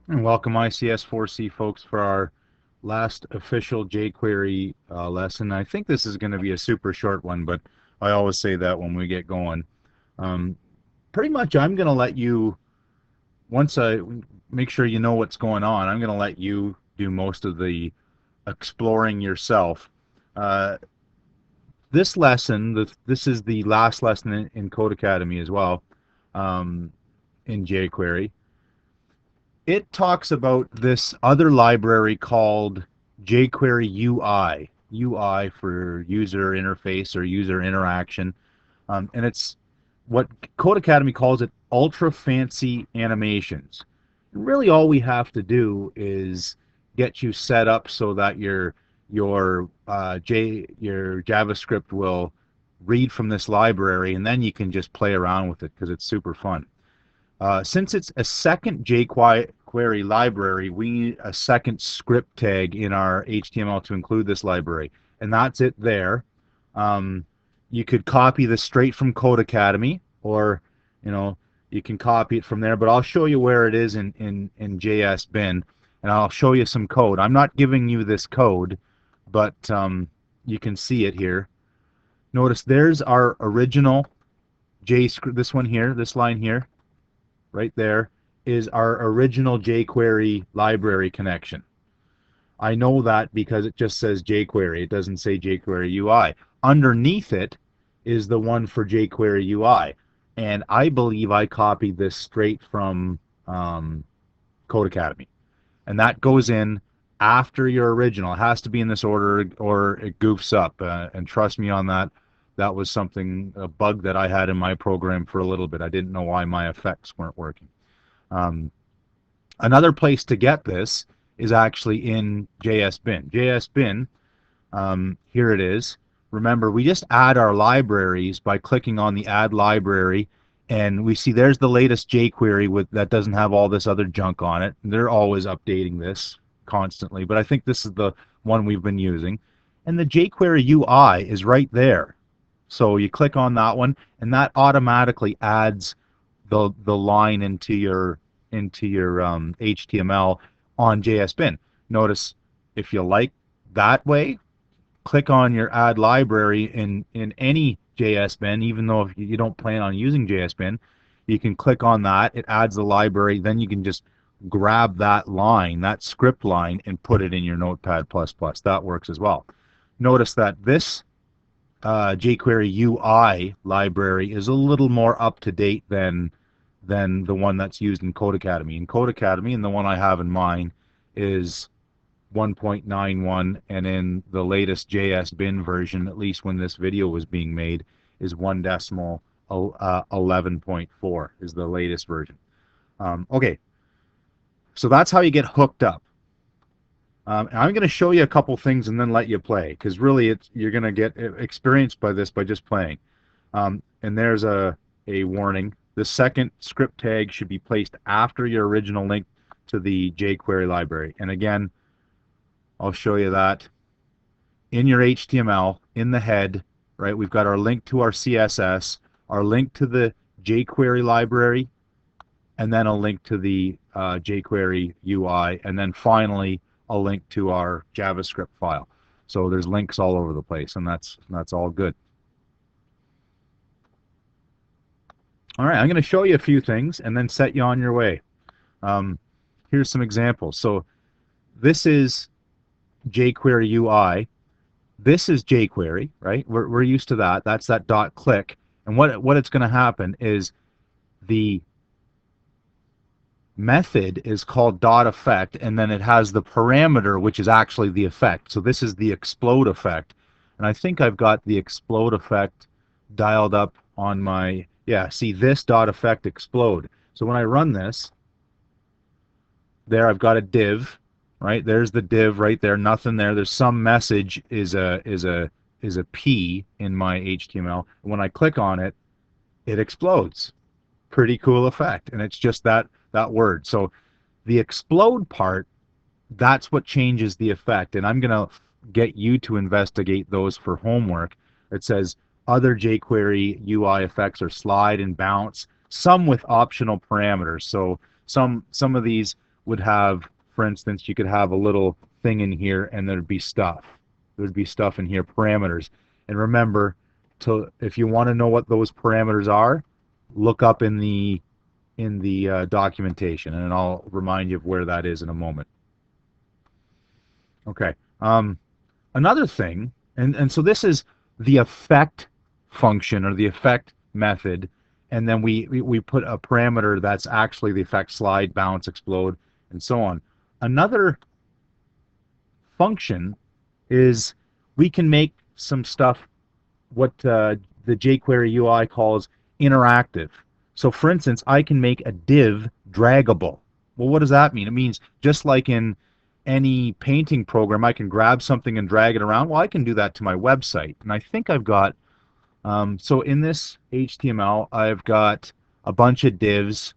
And welcome ICS4C folks for our last official jQuery lesson. I think this is going to be a super short one, but I always say that when we get going. Um, Pretty much I'm going to let you, once I make sure you know what's going on, I'm going to let you do most of the exploring yourself. Uh, this lesson, this is the last lesson in Code Academy as well, um, in jQuery. It talks about this other library called jQuery UI. UI for user interface or user interaction. And it's what Code Academy calls it ultra fancy animations. Really, all we have to do is get you set up so that your JavaScript will read from this library, and then you can just play around with it because it's super fun. Since it's a second jQuery library, we need a second script tag in our HTML to include this library, and that's it there. Um, you could copy this straight from Code Academy, or you know, you can copy it from there. But I'll show you where it is in JS bin, and I'll show you some code. I'm not giving you this code, but you can see it here. Notice there's our original JScript. This one here, this line here right there is our original jQuery library connection. I know that because it just says jQuery. It doesn't say jQuery UI. Underneath it is the one for jQuery UI. And I believe I copied this straight from Code Academy. And that goes in after your original. It has to be in this order or it goofs up. And trust me on that. That was a bug that I had in my program for a little bit. I didn't know why my effects weren't working. Um, Another place to get this is actually in JS bin. JS bin, here it is. Remember, we just add our libraries by clicking on the Add Library, and we see there's the latest jQuery that doesn't have all this other junk on it. They're always updating this constantly, but I think this is the one we've been using. And the jQuery UI is right there. So you click on that one, and that automatically adds the line into your HTML on JSBin. Notice if you like that way, click on your add library in any JSBin, even though if you don't plan on using JSBin, you can click on that. It adds the library. Then you can just grab that line, that script line, and put it in your Notepad++. That works as well. Notice that this jQuery UI library is a little more up to date than the one that's used in Code Academy. In Code Academy, and the one I have in mind, is 1.91, and in the latest JS bin version, at least when this video was being made, is 1.11.4 is the latest version. Okay, so that's how you get hooked up. And I'm going to show you a couple things and then let you play, because really you're going to get experienced by this by just playing. And there's a warning. The second script tag should be placed after your original link to the jQuery library. And again, I'll show you that. In your HTML, in the head, right, we've got our link to our CSS, our link to the jQuery library, and then a link to the jQuery UI, and then finally a link to our JavaScript file. So there's links all over the place, and that's all good. All right, I'm going to show you a few things and then set you on your way. Here's some examples. So this is jQuery UI. This is jQuery, right? We're used to that. That's that dot click. And what it's going to happen is the method is called dot effect, and then it has the parameter, which is actually the effect. So this is the explode effect. And I think I've got the explode effect dialed up on my, yeah, see this dot effect explode. So when I run this, there I've got a div, right? There's the div right there, nothing there. There's some message is a P in my HTML. And when I click on it, it explodes. Pretty cool effect. And it's just that word. So the explode part, that's what changes the effect. And I'm going to get you to investigate those for homework. It says other jQuery UI effects are slide and bounce, some with optional parameters. So some of these would have, for instance, you could have a little thing in here and there'd be stuff. There'd be stuff in here, parameters. And remember, if you want to know what those parameters are, look up in the documentation, and I'll remind you of where that is in a moment. Okay. Another thing, and so this is the effect function or the effect method, and then we put a parameter that's actually the effect: slide, bounce, explode, and so on. Another function is we can make some stuff what the jQuery UI calls interactive. So for instance, I can make a div draggable. Well, what does that mean? It means just like in any painting program, I can grab something and drag it around. Well, I can do that to my website. And I think I've got, so in this HTML, I've got a bunch of divs.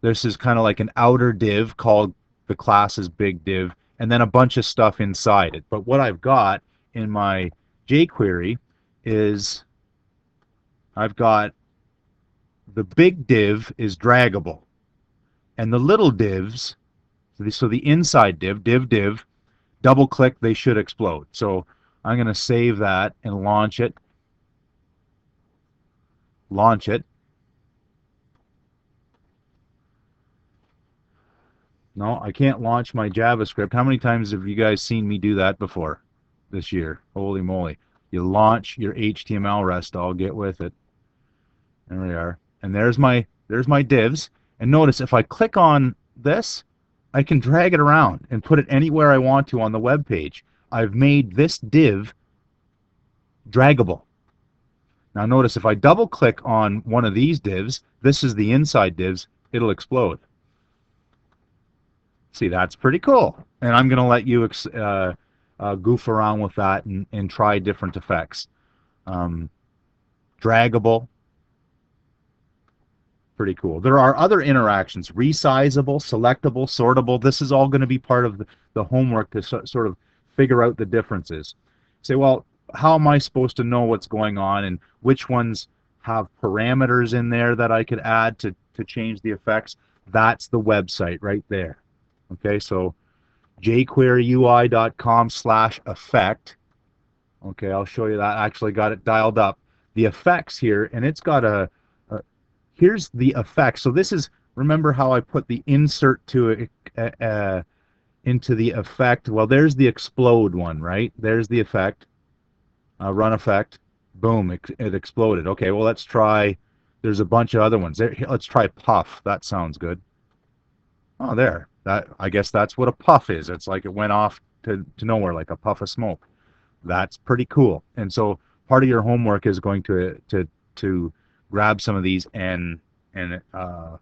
This is kind of like an outer div called the class's big div, and then a bunch of stuff inside it. But what I've got in my jQuery is I've got the big div is draggable, and the little divs, so the inside div, double click, they should explode. So I'm going to save that and launch it. Launch it. No, I can't launch my JavaScript. How many times have you guys seen me do that before this year? Holy moly. You launch your HTML rest, I'll get with it. There we are. And there's my divs. And notice if I click on this, I can drag it around and put it anywhere I want to on the web page. I've made this div draggable. Now notice if I double click on one of these divs, this is the inside divs, it'll explode. See, that's pretty cool. And I'm going to let you goof around with that and try different effects. Draggable. Pretty cool. There are other interactions: resizable, selectable, sortable. This is all going to be part of the homework to sort of figure out the differences. Say, well, how am I supposed to know what's going on, and which ones have parameters in there that I could add to change the effects? That's the website right there. Okay, so jQueryui.com/effect. Okay, I'll show you that. I actually got it dialed up. The effects here, and it's got here's the effect. So this is, remember how I put the insert to into the effect? Well, there's the explode one, right? There's the effect. Run effect. Boom, it exploded. Okay, well, let's try, there's a bunch of other ones. Let's try puff. That sounds good. Oh, there. I guess that's what a puff is. It's like it went off to nowhere, like a puff of smoke. That's pretty cool. And so part of your homework is going to grab some of these and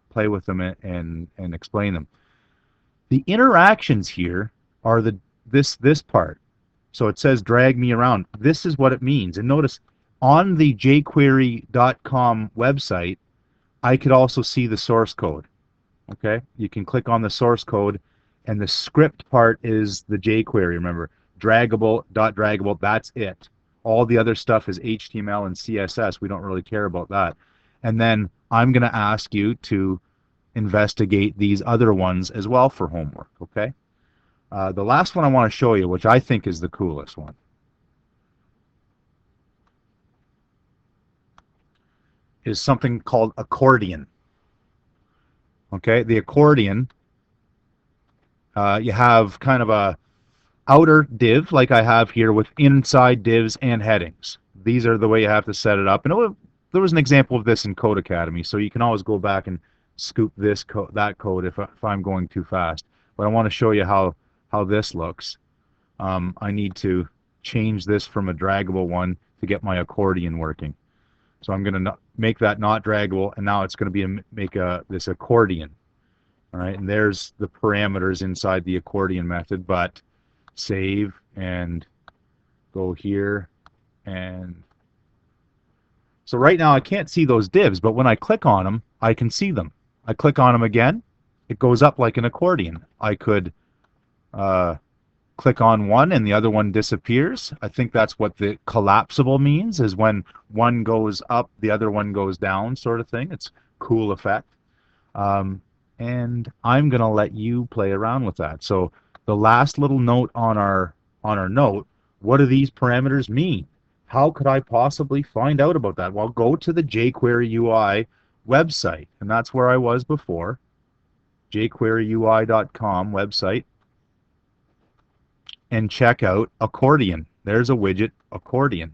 play with them and explain them. The interactions here are this part. So it says drag me around. This is what it means. And notice on the jQuery.com website, I could also see the source code. Okay, you can click on the source code, and the script part is the jQuery. Remember, draggable, that's it. All the other stuff is HTML and CSS. We don't really care about that. And then I'm going to ask you to investigate these other ones as well for homework, okay? The last one I want to show you, which I think is the coolest one, is something called Accordion. Okay, the Accordion, you have kind of a outer div like I have here with inside divs and headings. These are the way you have to set it up. And there was an example of this in Code Academy, so you can always go back and scoop that code if I'm going too fast. But I want to show you how this looks. I need to change this from a draggable one to get my accordion working. So I'm going to make that not draggable, and now it's going to be this accordion. All right, and there's the parameters inside the accordion method. But save and go here, and so right now I can't see those divs, but when I click on them, I can see them. I click on them again, it goes up like an accordion. I could click on one and the other one disappears. I think that's what the collapsible means, is when one goes up, the other one goes down, sort of thing. It's a cool effect. and I'm going to let you play around with that. So the last little note on our note, what do these parameters mean? How could I possibly find out about that? Well, go to the jQuery UI website, and that's where I was before, jQueryui.com website, and check out Accordion. There's a widget, Accordion.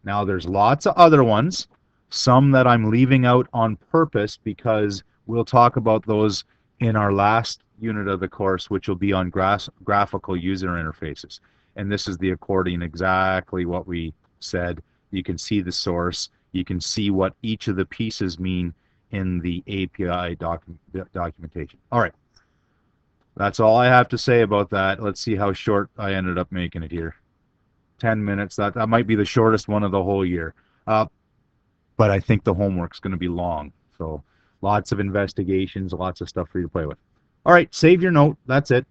Now there's lots of other ones, some that I'm leaving out on purpose because we'll talk about those in our last unit of the course, which will be on graphical user interfaces. And this is the Accordion, exactly what we said. You can see the source. You can see what each of the pieces mean in the API documentation. All right. That's all I have to say about that. Let's see how short I ended up making it here. 10 minutes. That might be the shortest one of the whole year. But I think the homework's going to be long. So lots of investigations, lots of stuff for you to play with. All right, save your note. That's it.